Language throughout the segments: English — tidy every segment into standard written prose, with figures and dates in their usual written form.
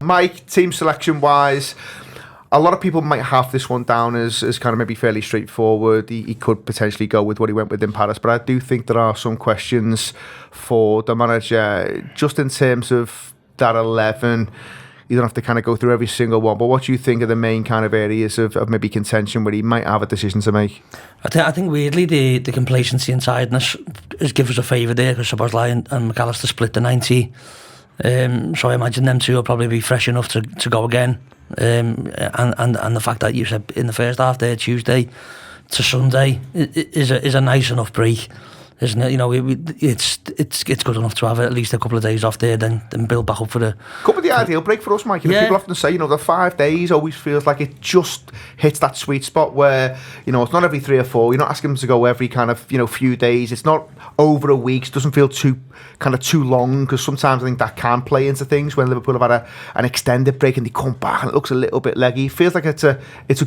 Mike, team selection wise, a lot of people might have this one down as kind of maybe fairly straightforward. He could potentially go with what he went with in Paris, but I do think there are some questions for the manager just in terms of that 11. You don't have to kind of go through every single one, but what do you think are the main kind of areas of maybe contention where he might have a decision to make? I think weirdly the complacency and tiredness is give us a favour there, because Szoboszlai and McAllister split the 90. So I imagine them two will probably be fresh enough to go again. And the fact that you said in the first half there, Tuesday to Sunday is a nice enough break, isn't it? You know, it's good enough to have at least a couple of days off there, then build back up for the... Could be the ideal break for us, Mike. You know, people often say, the 5 days always feels like it just hits that sweet spot where, it's not every 3 or 4. You're not asking them to go every kind of, few days. It's not over a week. It doesn't feel too long, because sometimes I think that can play into things when Liverpool have had an extended break and they come back and it looks a little bit leggy. It feels like it's a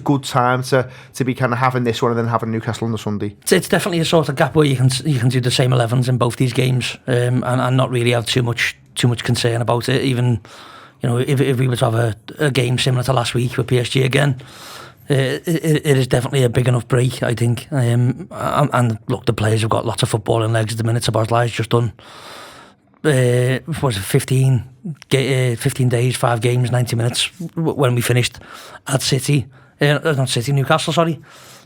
good time to be kind of having this one and then having Newcastle on the Sunday. It's definitely a sort of gap where you can do the same 11s in both these games, and not really have too much concern about it. Even if we were to have a game similar to last week with PSG again, it is definitely a big enough break, I think. And look, the players have got lots of football in legs at the minute. Szoboszlai's just done 15 days, 5 games, 90 minutes when we finished at Newcastle, sorry.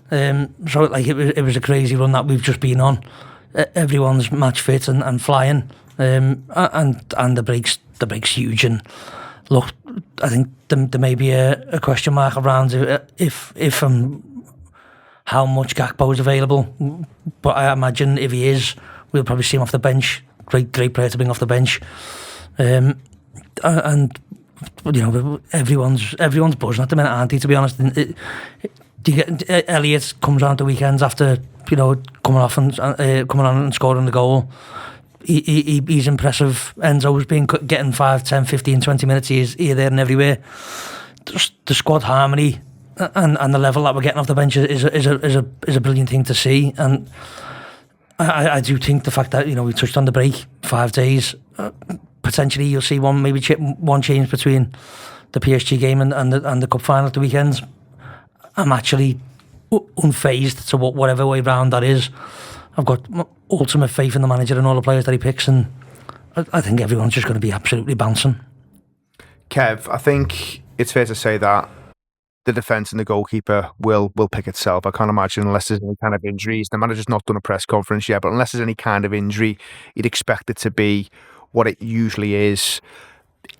So it was a crazy run that we've just been on. Everyone's match fit and flying, and the break's huge. And look, I think there may be a question mark around if how much Gakpo is available, but I imagine if he is, we'll probably see him off the bench. Great player to bring off the bench, and everyone's buzzing at the minute, aren't they? To be honest, Elliott comes on at the weekends after coming on and scoring the goal. He's impressive. Enzo's been getting 5, 10, 15, 20 minutes here, there and everywhere. The squad harmony and the level that we're getting off the bench is a brilliant thing to see. And I do think the fact that we touched on the break, 5 days, potentially you'll see one change between the PSG game and the cup final at the weekends. I'm actually unfazed to whatever way round that is. I've got ultimate faith in the manager and all the players that he picks, and I think everyone's just going to be absolutely bouncing. Kev, I think it's fair to say that the defence and the goalkeeper will pick itself. I can't imagine, unless there's any kind of injuries. The manager's not done a press conference yet, but unless there's any kind of injury, you'd expect it to be what it usually is.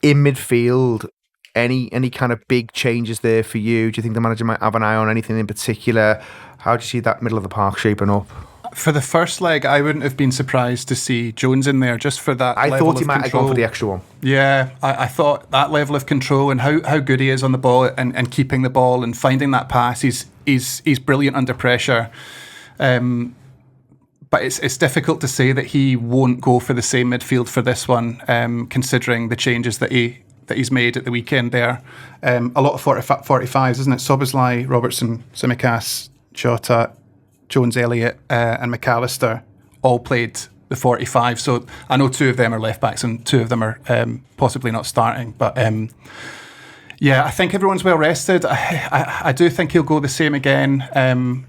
In midfield, any kind of big changes there for you? Do you think the manager might have an eye on anything in particular? How do you see that middle of the park shaping up? For the first leg, I wouldn't have been surprised to see Jones in there, just for that level of control. I thought he might have gone for the extra one. Yeah, I thought that level of control and how good he is on the ball and keeping the ball and finding that pass. He's brilliant under pressure. But it's difficult to say that he won't go for the same midfield for this one, considering the changes that he's made at the weekend there. A lot of 45s, isn't it? Szoboszlai, Robertson, Tsimikas, Jota, Jones, Elliott and McAllister all played the 45. So I know 2 of them are left backs and 2 of them are possibly not starting. But I think everyone's well rested. I do think he'll go the same again.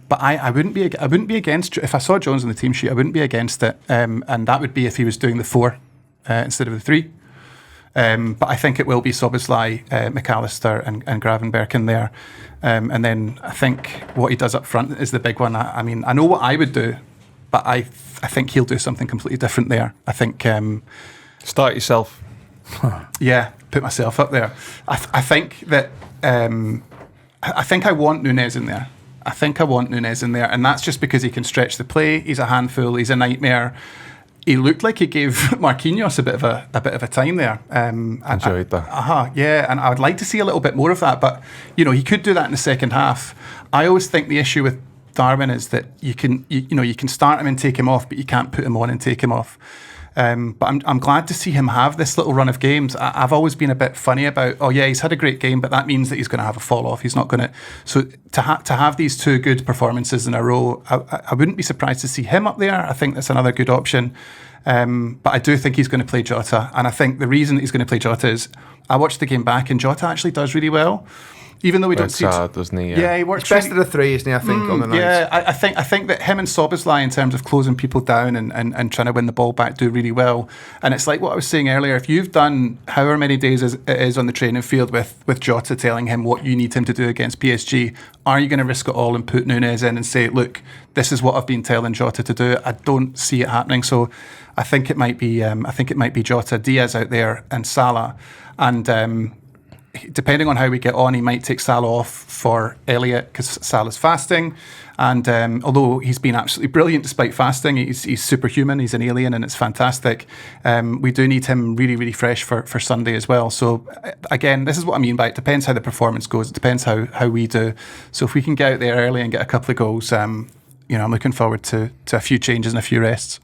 But I wouldn't be against, if I saw Jones on the team sheet, I wouldn't be against it. And that would be if he was doing the 4 instead of the 3. But I think it will be Szoboszlai, McAllister and Gravenberch in there. And then I think what he does up front is the big one. I mean, I know what I would do, but I think he'll do something completely different there. I think... Start yourself. Yeah, put myself up there. I think that... I think I want Núñez in there. And that's just because he can stretch the play. He's a handful. He's a nightmare. He looked like he gave Marquinhos a bit of a time there. Enjoyed that. Yeah, and I would like to see a little bit more of that. But he could do that in the second half. I always think the issue with Darwin is that you can start him and take him off, but you can't put him on and take him off. But I'm glad to see him have this little run of games. I've always been a bit funny about, he's had a great game, but that means that he's going to have a fall off. He's not going to. So to have these 2 good performances in a row, I wouldn't be surprised to see him up there. I think that's another good option. But I do think he's going to play Jota. And I think the reason that he's going to play Jota is I watched the game back and Jota actually does really well. Even though we don't see it, doesn't he? Yeah, he works. He's best of the three, isn't he? I think on the night. Yeah, I think that him and Szoboszlai, in terms of closing people down and trying to win the ball back, do really well. And it's like what I was saying earlier. If you've done however many days it is on the training field with Jota telling him what you need him to do against PSG, are you going to risk it all and put Nunez in and say, look, this is what I've been telling Jota to do? I don't see it happening. So I think it might be Jota, Diaz out there, and Salah, and. Depending on how we get on, he might take Salah off for Elliott because Salah's fasting. And although he's been absolutely brilliant despite fasting, he's superhuman, he's an alien, and it's fantastic. We do need him really, really fresh for Sunday as well. So again, this is what I mean by it depends how the performance goes. It depends how we do. So if we can get out there early and get a couple of goals, I'm looking forward to a few changes and a few rests.